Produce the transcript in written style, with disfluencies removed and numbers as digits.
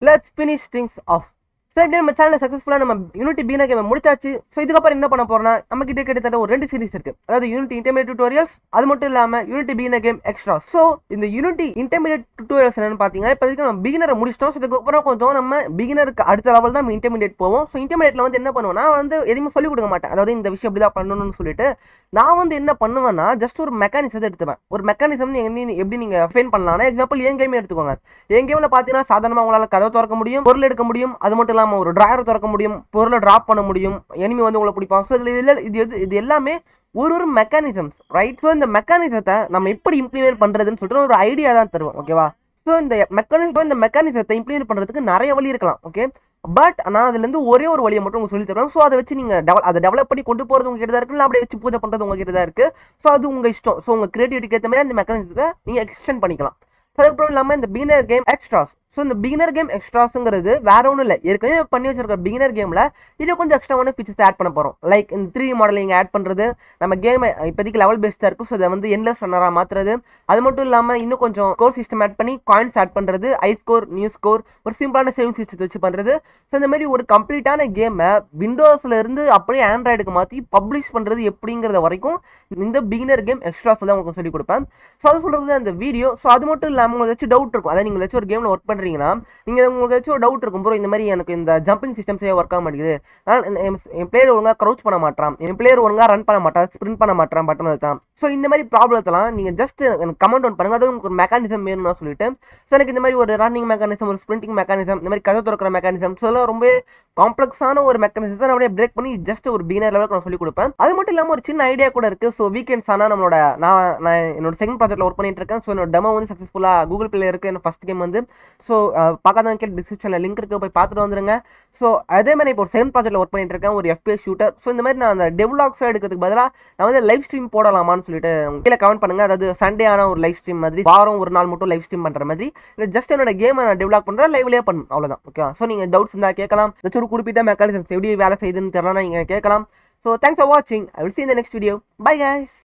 Let's finish things off. So இப்படி நம்ம channel சக்ஸஸ்ஃபுல்லாக நம்ம யூனிட்டி பீனா கேமை முடிச்சாச்சு. ஸோ இதுக்கப்புறம் என்ன பண்ண போறோம்னா, நம்ம கிட்ட கிட்டத்தட்ட ஒரு 2 சீரிஸ் இருக்கு. அதாவது யூனிட்டி இன்டர்மீடியட் டியூட்டோரியல்ஸ், அது மட்டும் இல்லாம unity Beena game extra. So இந்த யூனிட்டி இன்டர்மீடியட் டியூட்டோரியல்ஸ் என்னன்னு பார்த்தீங்கன்னா, இப்போதைக்கு நம்ம பிகினரை முடிச்சிட்டோம். ஸோ இதுக்கப்புறம் கொஞ்சம் நம்ம பிகினருக்கு அடுத்த லெவல் தான் நம்ம இன்டர்மீடியட் போவோம். ஸோ இன்டர்மீடியட்ல வந்து என்ன பண்ணுவோம்னா, வந்து எதுவுமே சொல்லிக் கொடுக்க மாட்டேன். அதாவது இந்த விஷயம் இப்படி தான் பண்ணணும்னு சொல்லிட்டு நான் வந்து என்ன பண்ணுவேன்னா, ஜஸ்ட் ஒரு மெக்கானிசத்தை எடுத்துவேன். ஒரு மெக்கானிசம் எப்படி நீங்க ஃபைன் பண்ணலாம்னா, எக்ஸாம்பிள் என் கேமே எடுத்துக்கோங்க. என் கேம்ல பார்த்தீங்கன்னா சாதாரணமாக உங்களால் கதவை திறக்க முடியும், பொருள் எடுக்க முடியும், அது மட்டும் இல்லாமல் ஒரு டிராயர் திறக்க முடியும், பொருளை டிராப் பண்ண முடியும், எனிமி வந்து உங்களை பிடிப்பாங்க. ஸோ இது எல்லாமே ஒரு மெக்கானிசம்ஸ், ரைட்? ஸோ இந்த மெக்கானிசத்தை நம்ம எப்படி இம்ப்ளிமெண்ட் பண்றதுன்னு சொல்லிட்டு ஒரு ஐடியா தான் தருவோம், ஓகேவா? ஸோ இந்த மெக்கானிசத்தை இம்ப்ளிமெண்ட் பண்றதுக்கு நிறைய வழி இருக்கலாம், ஓகே? பட் நான் அதுலேருந்து ஒரே ஒரு வழியை மட்டும் உங்களுக்கு சொல்லி தருவேன். ஸோ அதை வச்சு நீங்கள் அதை டெவலப் பண்ணி கொண்டு போகிறது உங்ககிட்ட தான் இருக்குது, அப்படியே வச்சு பூஜை பண்ணுறது உங்ககிட்ட தான் இருக்குது. ஸோ அது உங்கள் இஷ்டம். ஸோ உங்கள் கிரியேட்டிவிட்டிக்கு ஏற்ற மாதிரி அந்த மெக்கானிசத்தை நீங்கள் எக்ஸ்டெண்ட் பண்ணிக்கலாம். அதுக்கப்புறம் இல்லாமல் இந்த பிகினர் கேம் எக்ஸ்ட்ராஸ். ஸோ இந்த பிகினர் கேம் எக்ஸ்ட்ராஸுங்கிறது வேற ஒன்றும் இல்லை, ஏற்கனவே பண்ணி வச்சிருக்கிற பிகினர் கேமில் இதில் கொஞ்சம் எக்ஸ்ட்ராவான ஃபீச்சர்ஸ் ஆட் பண்ண போகிறோம். லைக் இந்த 3D மாடலிங் ஆட் பண்ணுறது, நம்ம கேமை இப்போதைக்கு லெவல் பேஸ்டாக இருக்கும். ஸோ அதை வந்து என்லெஸ் ரன்னராக மாற்றுறது, அது மட்டும் இல்லாமல் இன்னும் கொஞ்சம் ஸ்கோர் சிஸ்டம் ஆட் பண்ணி காயின்ஸ் ஆட் பண்ணுறது, ஐ ஸ்கோர், நியூ ஸ்கோர், ஒரு சிம்பிளான சேவிங் சிஸ்டத்தை வச்சு பண்ணுறது. ஸோ இந்த மாதிரி ஒரு கம்ப்ளீட்டான கேமை விண்டோஸில் இருந்து அப்படியே ஆண்ட்ராய்டுக்கு மாற்றி பப்ளிஷ் பண்ணுறது எப்படிங்கிறத வரைக்கும் இந்த பிகினர் கேம் எக்ஸ்ட்ராஸ் தான் உங்களுக்கு சொல்லிக் கொடுப்பேன். ஸோ அது சொல்கிறது அந்த வீடியோ. ஸோ அது மட்டும் இல்லாமல் உங்களுக்கு ஏதாச்சும் டவுட் இருக்கும், அதாவது நீங்கள் ஏதாச்சும் ஒரு கேமில் ஒர்க் பண்ணுறீங்கன்னா, நீங்கள் உங்களுக்கு ஏதாச்சும் ஒரு டவுட் இருக்கும், ப்ரோ இந்த மாதிரி எனக்கு இந்த ஜம்பிங் சிஸ்டம் சரியாக ஒர்க் ஆக மாட்டேங்குது, என் பிளேயர் ஒழுங்காக க்ரௌச் பண்ண மாட்டான், என் பிளேயர் ஒழுங்காக ரன் பண்ண மாட்டான், ஸ்ப்ரிண்ட் பண்ண மாட்டான், பட்டன் தான். ஸோ இந்த மாதிரி ப்ராப்ளத்தெல்லாம் நீங்கள் ஜஸ்ட் எனக்கு கமெண்ட் ஒன் பண்ணுங்கள். அதாவது உங்களுக்கு ஒரு மெக்கானிசம் வேணும்னு சொல்லிட்டு, ஸோ எனக்கு இந்த மாதிரி ஒரு ரன்னிங் மெக்கானிசம், ஒரு ஸ்ப்ரிண்டிங் மெக்கானிசம், இந்த மாதிரி கதை திறக்கிற மெக்கானிசம், ஸோ எல்லாம் ரொம்ப காம்ப்ளெக்ஸான ஒரு மெக்கானிசத்தை நான் அப்படியே பிரேக் பண்ணி ஜஸ்ட் ஒரு பிகினர் லெவலுக்கு நான் சொல்லிக் கொடுப்பேன். அது மட்டும் இல்லாமல் ஒரு சின்ன ஐடியா கூட இருக்குது. ஸோ வீக்கெண்ட்ஸ் ஆனால் நான் என்னோட செகண்ட் ப்ராஜெக்ட்டில் ஒர்க் பண்ணிட்டு இருக்கேன். ஸோ என்னோட டெமோ வந்து சக்ஸஸ்ஃபுல்லாக கூகுள் பிளே இருக்குது. என்னோட ஃபஸ்ட் கேம் வந்து. ஸோ பார்க்காதவங்க டிஸ்கிரிப்ஷனில் லிங்க் இருக்குது, போய் பார்த்துட்டு வந்துருங்க. ஸோ அதே மாதிரி இப்போ ஒரு செகண்ட் ப்ராஜெக்ட்டில் ஒர்க் பண்ணிட்டு இருக்கேன், ஒரு FPS ஷூட்டர். ஸோ இந்த மாதிரி நான் அந்த டெவலாக்ஸாக எடுக்கிறதுக்கு பதிலாக நான் வந்து லைவ் ஸ்ட்ரீம் போடலாமான்னு சொல்லிட்டு கீழே கமெண்ட் பண்ணுங்க. அதாவது சண்டே ஆன ஒரு லைவ் ஸ்ட்ரீம் மாதிரி, வாரம் ஒரு நாள் மட்டும் லைவ் ஸ்ட்ரீம் பண்ணுற மாதிரி, ஜஸ்ட் என்னோட கேமை நான் டெவலப் பண்ணுறேன், லைவ்லேயே பண்ணணும், அவ்வளோதான், ஓகே? ஸோ நீங்கள் டவுட்ஸ் இருந்தால் கேட்கலாம். ஏதாச்சும் ஒரு குறிப்பிட்ட மெக்கானிசம்ஸ் எப்படி வேலை செய்யுதுன்னு தெரியலாம், நீங்கள் கேட்கலாம். ஸோ தேங்க்ஸ் ஃபார் வாட்சிங். I will see you in the next video. Bye guys.